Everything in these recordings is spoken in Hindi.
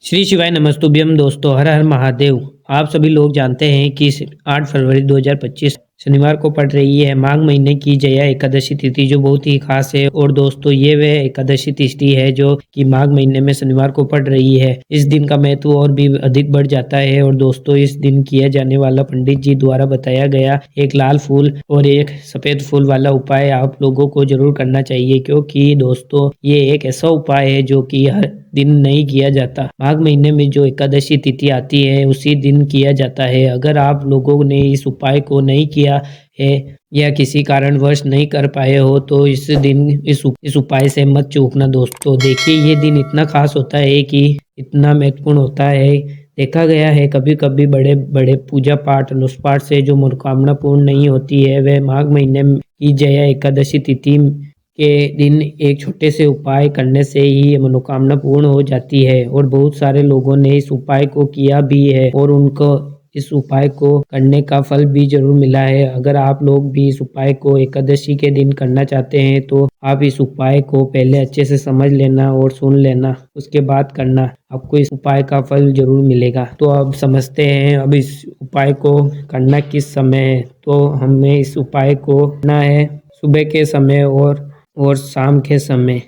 श्री शिवाय नमस्तुभ्यम दोस्तों, हर हर महादेव। आप सभी लोग जानते हैं कि 8 फरवरी 2025 शनिवार को पड़ रही है माघ महीने की जया एकादशी तिथि, जो बहुत ही खास है। और दोस्तों, ये वह एकादशी तिथि है जो कि माघ महीने में शनिवार को पड़ रही है। इस दिन का महत्व और भी अधिक बढ़ जाता है। और दोस्तों, इस दिन किया जाने वाला पंडित जी द्वारा बताया गया एक लाल फूल और एक सफेद फूल वाला उपाय आप लोगों को जरूर करना चाहिए, क्योंकि दोस्तों ये एक ऐसा उपाय है जो कि हर दिन नहीं किया जाता। माघ महीने में जो एकादशी तिथि आती है उसी दिन किया जाता है। अगर आप लोगों ने इस उपाय को नहीं किया है या किसी कारणवश नहीं कर पाए हो तो इस दिन इस उपाय से मत चूकना दोस्तों। देखिए, ये दिन इतना खास होता है कि इतना महत्वपूर्ण होता है। देखा गया है कभी कभी बड़े बड़े पूजा पाठ अनुष्पाठ से जो मनोकामना पूर्ण नहीं होती है, वह माघ महीने की जया एकादशी तिथि के दिन एक छोटे से उपाय करने से ही ये मनोकामना पूर्ण हो जाती है। और बहुत सारे लोगों ने इस उपाय को किया भी है और उनको इस उपाय को करने का फल भी जरूर मिला है। अगर आप लोग भी इस उपाय को एकादशी के दिन करना चाहते हैं तो आप इस उपाय को पहले अच्छे से समझ लेना और सुन लेना, उसके बाद करना। आपको इस उपाय का फल जरूर मिलेगा। तो अब समझते हैं अब इस उपाय को करना किस समय है। तो हमें इस उपाय को करना है सुबह के समय और शाम के समय।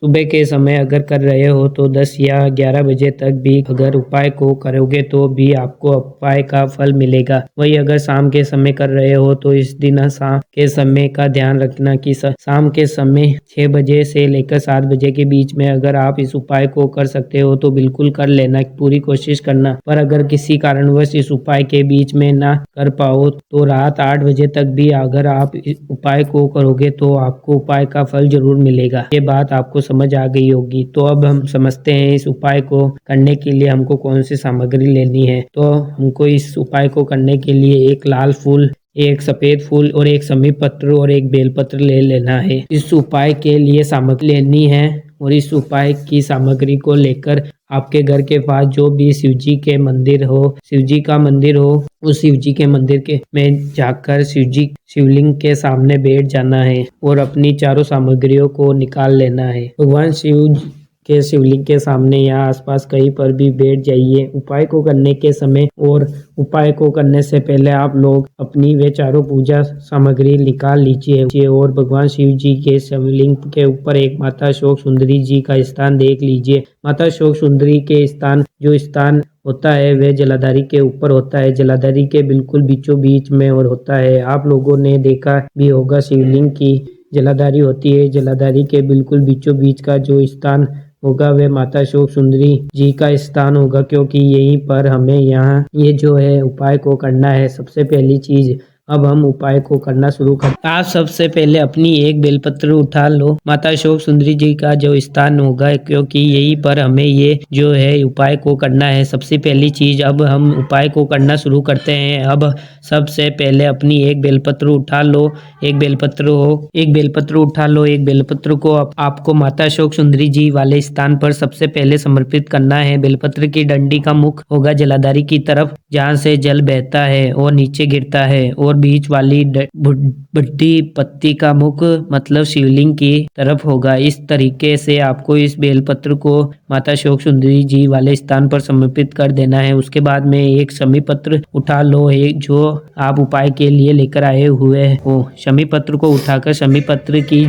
सुबह के समय अगर कर रहे हो तो 10 या 11 बजे तक भी अगर उपाय को करोगे तो भी आपको उपाय का फल मिलेगा। वही अगर शाम के समय कर रहे हो तो इस दिन शाम के समय का ध्यान रखना कि शाम के समय 6 बजे से लेकर 7 बजे के बीच में अगर आप इस उपाय को कर सकते हो तो बिल्कुल कर लेना, पूरी कोशिश करना। पर अगर किसी कारणवश इस उपाय के बीच में ना कर पाओ तो रात 8 बजे तक भी अगर आप इस उपाय को करोगे तो आपको उपाय का फल जरूर मिलेगा। ये बात आपको समझ आ गई होगी। तो अब हम समझते हैं इस उपाय को करने के लिए हमको कौन सी सामग्री लेनी है। तो हमको इस उपाय को करने के लिए एक लाल फूल, एक सफेद फूल और एक समी पत्र और एक बेलपत्र ले लेना है। इस उपाय के लिए सामग्री लेनी है और इस उपाय की सामग्री को लेकर आपके घर के पास जो भी शिव जी के मंदिर हो, शिव जी का मंदिर हो, उस शिव जी के मंदिर के में जाकर शिवलिंग के सामने बैठ जाना है और अपनी चारों सामग्रियों को निकाल लेना है। भगवान शिव के शिवलिंग के सामने या आसपास कहीं पर भी बैठ जाइए उपाय को करने के समय। और उपाय को करने से पहले आप लोग अपनी वे चारों पूजा सामग्री निकाल लीजिए और भगवान शिव जी के शिवलिंग के ऊपर एक माता अशोक सुंदरी जी का स्थान देख लीजिए। माता अशोक सुंदरी के स्थान होता है वह जलाधारी के ऊपर होता है, जलाधारी के बिल्कुल बीचों बीच में और होता है। आप लोगों ने देखा भी होगा शिवलिंग की जलाधारी होती है, जलाधारी के बिल्कुल बीचों बीच का जो स्थान होगा वह माता अशोक सुंदरी जी का स्थान होगा, क्योंकि यहीं पर हमें यहाँ ये जो है उपाय को करना है। सबसे पहली चीज, अब हम उपाय को करना शुरू करते हैं। आप सबसे पहले अपनी एक बेलपत्र उठा लो। माता अशोक सुंदरी जी का जो स्थान होगा, क्योंकि यहीं पर हमें ये जो है उपाय को करना है। सबसे पहली चीज, अब हम उपाय को करना शुरू करते हैं। अब सबसे पहले अपनी एक बेलपत्र उठा लो। एक बेलपत्र उठा लो। एक बेलपत्र को आपको माता अशोक सुंदरी जी वाले स्थान पर सबसे पहले समर्पित करना है। बेलपत्र की डंडी का मुख होगा जलाधारी की तरफ, जहाँ से जल बहता है और नीचे गिरता है, और बीच वाली बड़ी पत्ती का मुख मतलब शिवलिंग की तरफ होगा। इस तरीके से आपको इस बेलपत्र को माता अशोक सुंदरी जी वाले स्थान पर समर्पित कर देना है। उसके बाद में एक शमी पत्र उठा लो, एक जो आप उपाय के लिए लेकर आए हुए हो। शमी पत्र को उठाकर शमी पत्र की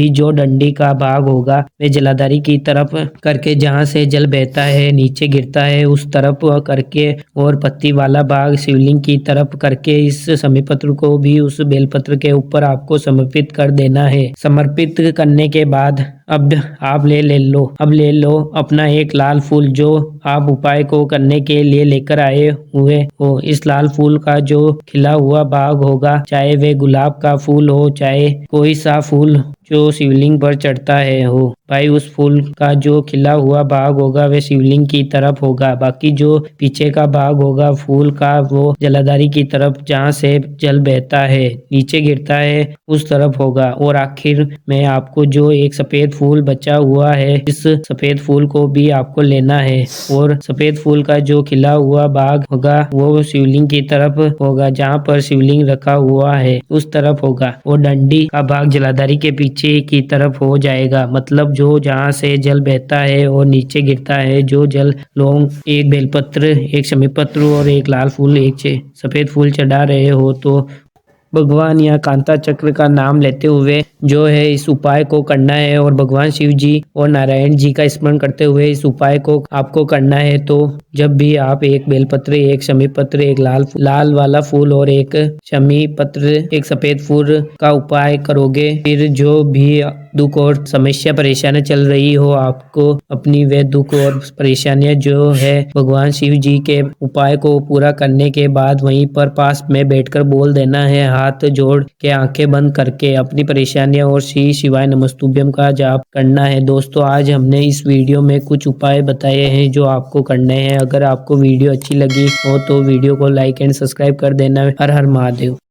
जो डंडी का भाग होगा वे जलाधारी की तरफ करके, जहाँ से जल बहता है नीचे गिरता है उस तरफ करके, और पत्ती वाला भाग शिवलिंग की तरफ करके इस शमी पत्र को भी उस बेलपत्र के ऊपर आपको समर्पित कर देना है। समर्पित करने के बाद अब आप ले लो अपना एक लाल फूल जो आप उपाय को करने के लिए लेकर आए हुए हो। इस लाल फूल का जो खिला हुआ भाग होगा, चाहे वे गुलाब का फूल हो चाहे कोई सा फूल जो शिवलिंग पर चढ़ता है हो भाई, उस फूल का जो खिला हुआ भाग होगा वह शिवलिंग की तरफ होगा। बाकी जो पीछे का भाग होगा फूल का वो जलाधारी की तरफ, जहाँ से जल बहता है नीचे गिरता है उस तरफ होगा। और आखिर में आपको जो एक सफेद सफेद फूल बचा हुआ है। इस सफेद फूल को भी आपको लेना है और सफेद फूल का जो खिला हुआ भाग होगा वो शिवलिंग की तरफ होगा, जहाँ पर शिवलिंग रखा हुआ है उस तरफ होगा, और डंडी का भाग जलाधारी के पीछे की तरफ हो जाएगा। मतलब जो जहाँ से जल बहता है और नीचे गिरता है, जो जल लौंग, एक बेलपत्र, एक शमी पत्र और एक लाल फूल, एक सफेद फूल चढ़ा रहे हो तो भगवान या कांता चक्र का नाम लेते हुए जो है इस उपाय को करना है, और भगवान शिव जी और नारायण जी का स्मरण करते हुए इस उपाय को आपको करना है। तो जब भी आप एक बेलपत्र, एक शमी पत्र, एक लाल वाला फूल और एक शमी पत्र, एक सफेद फूल का उपाय करोगे, फिर जो भी दुख और समस्या परेशानियां चल रही हो आपको, अपनी वे दुख और परेशानियां जो है भगवान शिव जी के उपाय को पूरा करने के बाद वहीं पर पास में बैठकर बोल देना है, हाथ जोड़ के आंखें बंद करके अपनी परेशानियां और श्री शिवाय नमस्तुभ्यम का जाप करना है। दोस्तों, आज हमने इस वीडियो में कुछ उपाय बताए हैं जो आपको करने हैं। अगर आपको वीडियो अच्छी लगी हो तो वीडियो को लाइक एंड सब्सक्राइब कर देना। हर हर महादेव।